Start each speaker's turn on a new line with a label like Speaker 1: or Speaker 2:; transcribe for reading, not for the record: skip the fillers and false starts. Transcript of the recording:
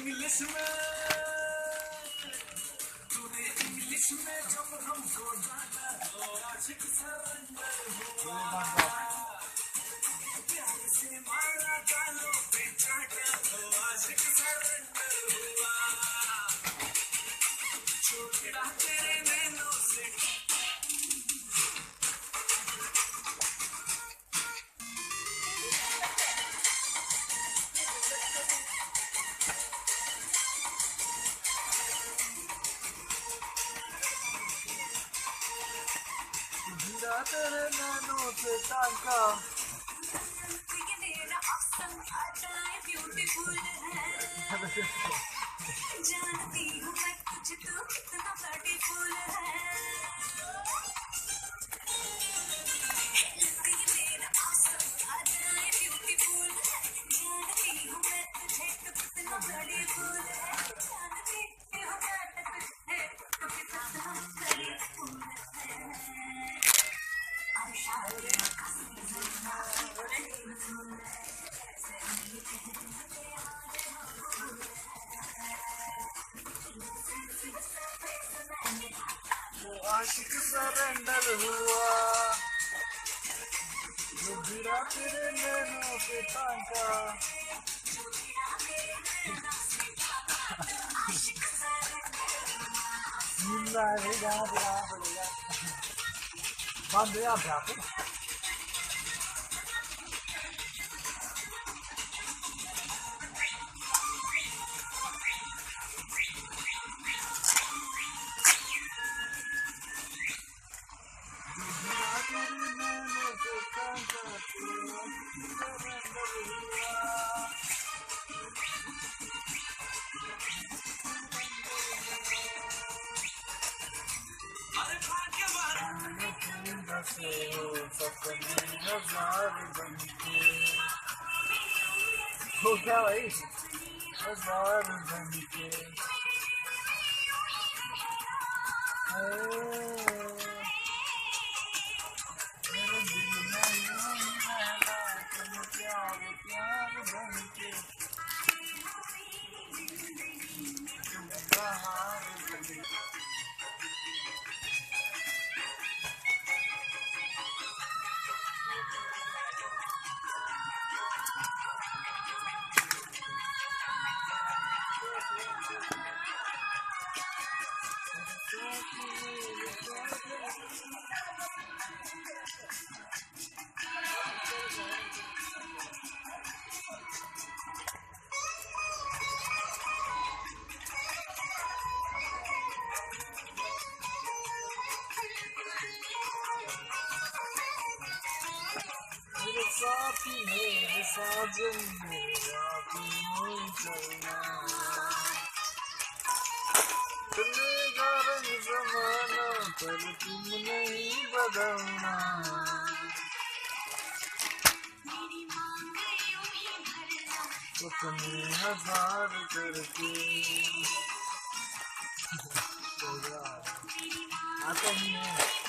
Speaker 1: English में तूने English में जब हमको डांटा तो आशिक सरेंडर हुआ प्यार से मारा गालों पे चाटा तो आशिक सरेंडर हुआ छोटा तेरे नैनों से तेरे नैनों से टांका मेरा ऑप्शन आता है ब्यूटीफुल है जानती हूँ मैं तुझे तो कितना ब्यूटीफुल है मेरा ऑप्शन आता है ब्यूटीफुल है जानती हूँ मैं तुझे तो कितना ब्यूटीफुल है जानती हूँ मैं तुझे तो कितना ब्यूटीफुल है आशिक सरेंडर हुआ जो गिरा तेरे नैनों पे टांका जिंदा है जहाँ जहाँ पड़ेगा बंद है आप हो क्या भाई हजार बन के मेरे दिल में तुम प्यार प्यार बन के तुम बाहर बन के साथी मेरे साजन मेरा नहीं चलना चलेगा रंग जमाना पर तुम नहीं बदलना अपने हजार करके आता ही है।